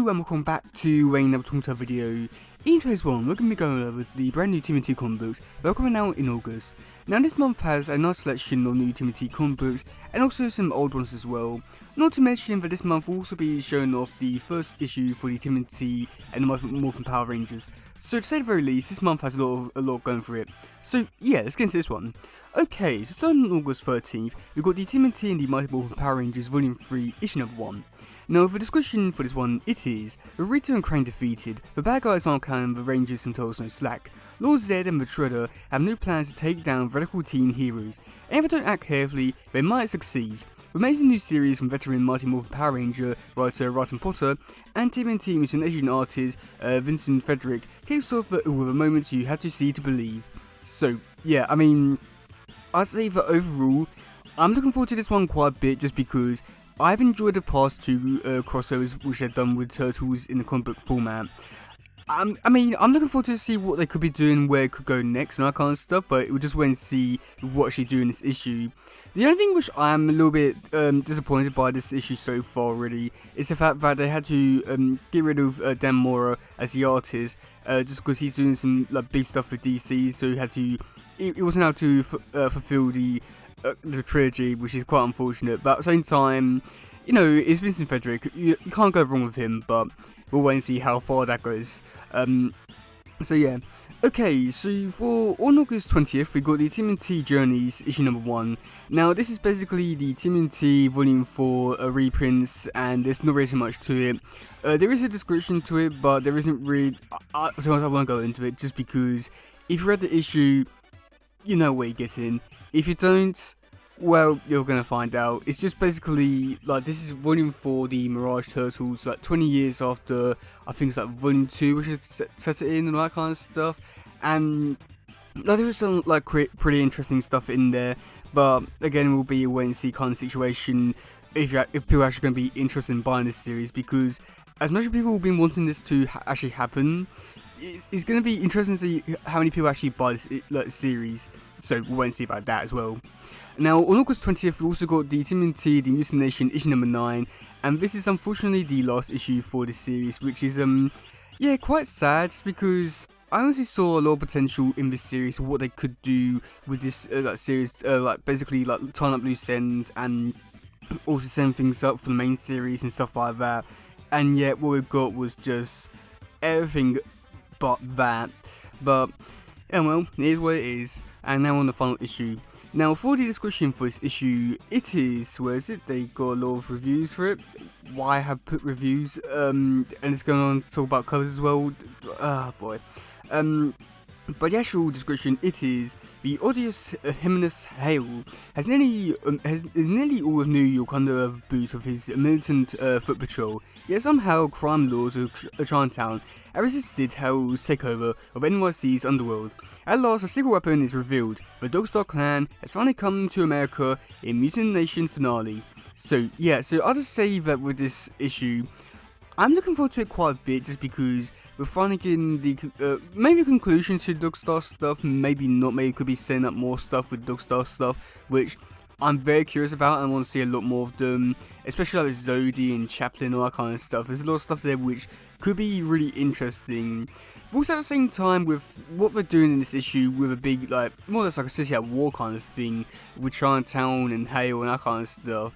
Hello and welcome back to another Talk video. In today's one, we're going to be going over the brand new TMNT comic books that are coming out in August. Now this month has a nice selection of new TMNT comic books and also some old ones as well. Not to mention that this month will also be showing off the first issue for the TMNT and the Morphin Power Rangers. So to say the very least, this month has a lot going for it. So yeah, let's get into this one. Okay, so starting on August 13th, we've got the TMNT and the Mighty Morphin Power Rangers Volume 3, Issue Number 1. Now, for discussion for this one, it is, with Rita and Crane defeated, the bad guys aren't counting the Rangers and Turtles no slack. Lord Zed and the Shredder have no plans to take down radical teen heroes, and if they don't act carefully, they might succeed. With amazing new series from veteran Mighty Morphin Power Ranger writer Ryan Potter and TMNT mutant Asian artist Vincent Frederick kicks off with a moment you have to see to believe. So, yeah, I mean, I'd say that overall, I'm looking forward to this one quite a bit just because I've enjoyed the past two crossovers which they've done with Turtles in the comic book format. I mean, I'm looking forward to see what they could be doing, where it could go next and that kind of stuff, but we'll just wait and see what actually do in this issue. The only thing which I'm a little bit disappointed by this issue so far really is the fact that they had to get rid of Dan Mora as the artist just because he's doing some like big stuff for DC, so he had to, he wasn't able to fulfill the trilogy, which is quite unfortunate, but at the same time, you know, it's Vincent Frederick, you can't go wrong with him, but we'll wait and see how far that goes. So yeah, okay, so for on August 20th, we got the TMNT Journeys Issue Number 1. Now this is basically the TMNT Volume 4 reprints, and there's not really so much to it. There is a description to it, but there isn't really, I won't go into it, just because if you read the issue, you know what you're getting. If you don't, well, you're gonna find out. It's just basically like this is Volume 4, the Mirage Turtles, like 20 years after I think it's like Volume 2, which is set it in and all that kind of stuff. And like, there is some like pretty interesting stuff in there, but again, it will be a wait and see kind of situation if people are actually going to be interested in buying this series, because as much as people have been wanting this to actually happen, it's going to be interesting to see how many people actually buy this series, so we'll wait and see about that as well. Now, on August 20th, we also got the TMNT, the Mutant Nation Issue Number 9, and this is unfortunately the last issue for this series, which is, yeah, quite sad, because I honestly saw a lot of potential in this series, what they could do with this series, like basically like tying up loose ends, and also setting things up for the main series and stuff like that, and yet what we got was just everything but that. But yeah, well, it is what it is. And now on the final issue. Now for the description for this issue, it is, where is it? They got a lot of reviews for it. Why I have put reviews, and it's going on to talk about covers as well. Ah, boy. But the actual description, it is, the odious Hymnus Hale has nearly all of New York under the boot of his militant foot patrol, yet somehow crime laws of Chinatown have resisted Hale's takeover of NYC's underworld. At last, a secret weapon is revealed. The Dogstar clan has finally come to America in Mutant Nation finale. So yeah, so I'll just say that with this issue, I'm looking forward to it quite a bit, just because we're finally getting the maybe a conclusion to Dogstar stuff, maybe not, maybe it could be setting up more stuff with Dogstar stuff, which I'm very curious about, and I want to see a lot more of them, especially like Zodi and Chaplin, all that kind of stuff. There's a lot of stuff there which could be really interesting. But also at the same time, with what they're doing in this issue, with a big, like, more or less like a city at war kind of thing, with Chinatown and Hale and that kind of stuff,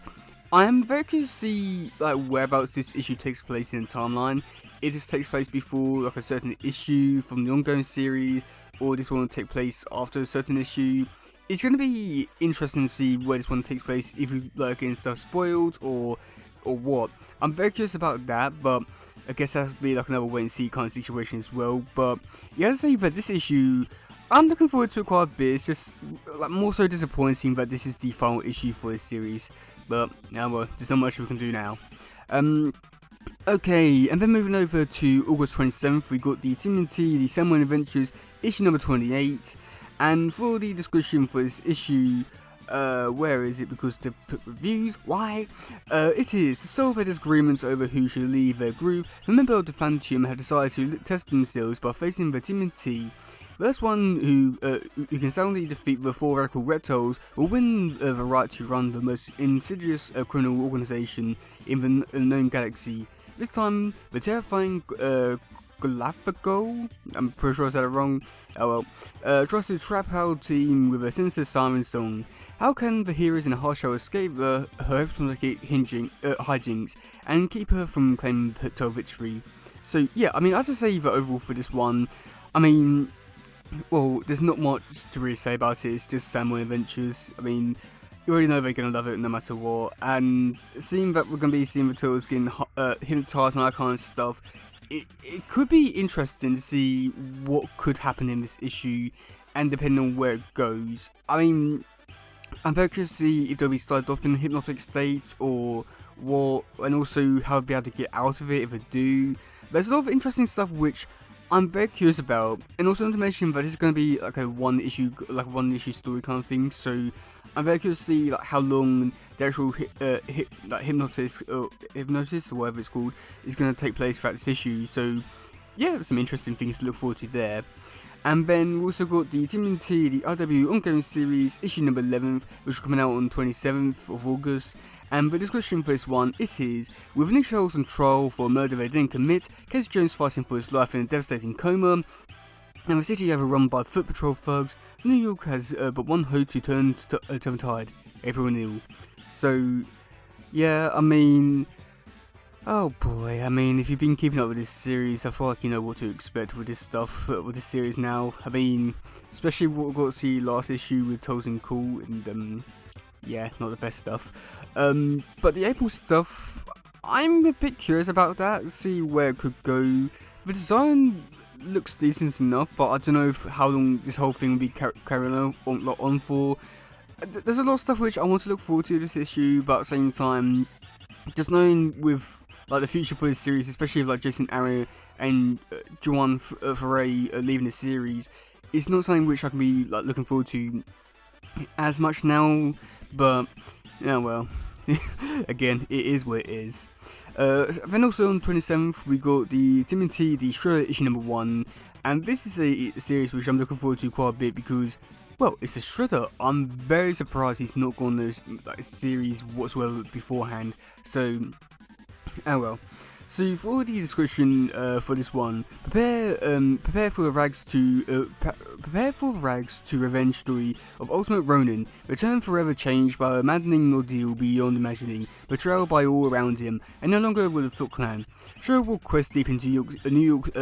I am very curious to see like whereabouts this issue takes place in the timeline. If this takes place before like a certain issue from the ongoing series, or this one will take place after a certain issue. It's going to be interesting to see where this one takes place, if you like getting stuff spoiled or what. I'm very curious about that, but I guess that would be like another wait and see kind of situation as well. But you have to say that this issue, I'm looking forward to it quite a bit. It's just like more so disappointing that this is the final issue for this series. But now, well, there's not much we can do now. Okay, and then moving over to August 27th, we got the TMNT, the Samurai Adventures Issue Number 28. And for the description for this issue, where is it? Because they put reviews, why? It is, to solve their disagreements over who should leave their group, the members of the Phantom have decided to test themselves by facing the TMNT. The first one who can soundly defeat the 4 radical reptiles will win the right to run the most insidious criminal organization in the known galaxy. this time the terrifying Galapagos, I'm pretty sure I said it wrong, oh well, tries to trap our team with a sinister siren song. How can the heroes in a hard show escape her hypnotic hijinks and keep her from claiming total victory? So yeah, I mean, I'd just say that overall for this one, I mean, well, there's not much to really say about it. It's just Samurai Adventures. I mean, you already know they're gonna love it no matter what. And seeing that we're gonna be seeing the turtles getting hypnotized and that kind of stuff, it could be interesting to see what could happen in this issue, and depending on where it goes. I mean, I'm very curious to see if they'll be started off in a hypnotic state or what, and also how they'll be able to get out of it if they do. There's a lot of interesting stuff which I'm very curious about, and also not to mention that this is going to be like a one issue story kind of thing. So I'm very curious to see like how long the actual hypnosis or whatever it's called is going to take place throughout this issue. So yeah, some interesting things to look forward to there. And then we also got the TMNT, the RW ongoing series, issue number 11th, which is coming out on 27th of August. And the description for this one, it is, with Nick Charles on trial for a murder they didn't commit, Casey Jones fighting for his life in a devastating coma, and the city overrun by foot patrol thugs, New York has but one hope to turn the tide, April O'Neil. So, yeah, I mean, oh boy, I mean, if you've been keeping up with this series, I feel like you know what to expect with this stuff, with this series now. I mean, especially what we got to see last issue with Toes and Cool, and yeah, not the best stuff. But the April stuff, I'm a bit curious about that, see where it could go. The design looks decent enough, but I don't know how long this whole thing will be carrying on for. There's a lot of stuff which I want to look forward to this issue, but at the same time, just knowing with like the future for this series, especially with like Jason Aaron and Joanne Foray leaving the series, it's not something which I can be like looking forward to as much now. But yeah, well, again, it is what it is. Then also on 27th, we got the TMNT, the Shredder issue number 1, and this is a series which I'm looking forward to quite a bit because, well, it's a Shredder. I'm very surprised he's not gone this like series whatsoever beforehand. So, oh well. So for the description for this one, prepare for the rags to revenge story of Ultimate Ronin, returned forever changed by a maddening ordeal beyond imagining, betrayal by all around him, and no longer with the Foot Clan. Shredder will quest deep into New York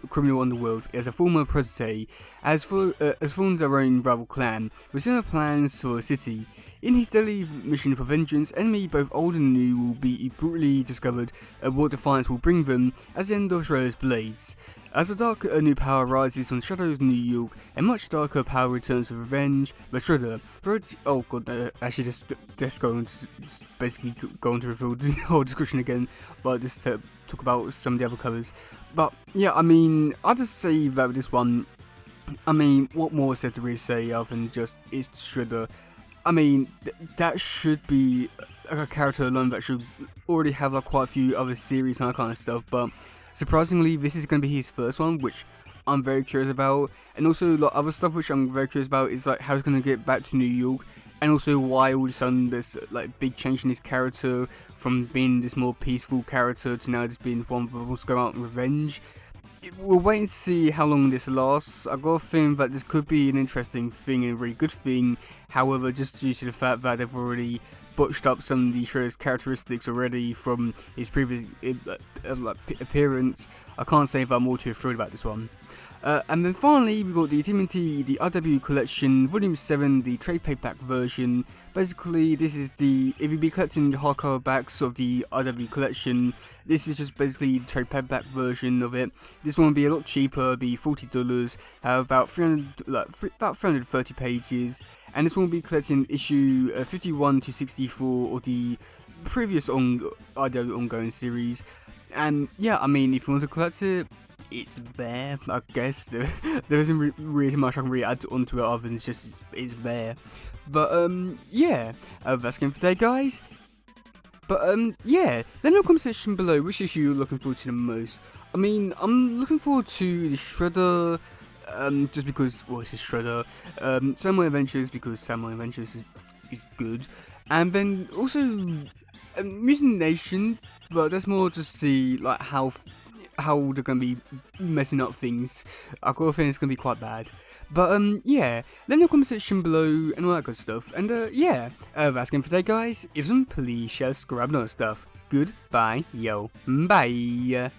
criminal underworld as a former protege, as formed their own rival clan, with similar plans for a city. In his deadly mission for vengeance, enemy both old and new will be brutally discovered, what defiance will bring them as the end of Shredder's blades. As a dark new power rises from Shredder's New York, a much darker power returns with revenge, but Shredder, oh god, actually just going to basically going to reveal the whole description again, but just to talk about some of the other covers. But yeah, I mean, I'll just say that with this one, I mean, what more is there to really say other than just it's Shredder? I mean, that should be a character alone that should already have like quite a few other series and that kind of stuff, but surprisingly this is going to be his first one, which I'm very curious about. And also like other stuff which I'm very curious about is like how he's going to get back to New York, and also why all of a sudden there's like big change in his character from being this more peaceful character to now just being one that wants to go out and revenge. We'll wait and see how long this lasts. I got a feeling that this could be an interesting thing and a really good thing. However, just due to the fact that they've already botched up some of the Shredder's characteristics already from his previous appearance, I can't say that I'm all too thrilled about this one. And then finally, we got the TMNT, the RW Collection, Volume 7, the trade paperback version. Basically, this is the, if you'd be collecting the hardcover backs of the RW Collection, this is just basically the trade paperback version of it. This one will be a lot cheaper, be $40, have about 330 pages, and this one will be collecting issue 51 to 64 of the previous RW ongoing series. And yeah, I mean, if you want to collect it, it's there, I guess. There isn't really much I can really add onto it other than it's just, it's there. But yeah, that's game for today, guys. But yeah, let me know in the comment section below which issue you're looking forward to the most. I mean, I'm looking forward to the Shredder, just because, well, it's a Shredder. Samurai Adventures, because Samurai Adventures is good. And then also, Mutant Nation, but that's more to see like how they're gonna be messing up things. I got a feeling it's gonna be quite bad. But yeah, let me know in the comment section below and all that good stuff. And yeah, that's it for today, guys. If some, please share, subscribe, and all that stuff. Goodbye, yo, bye.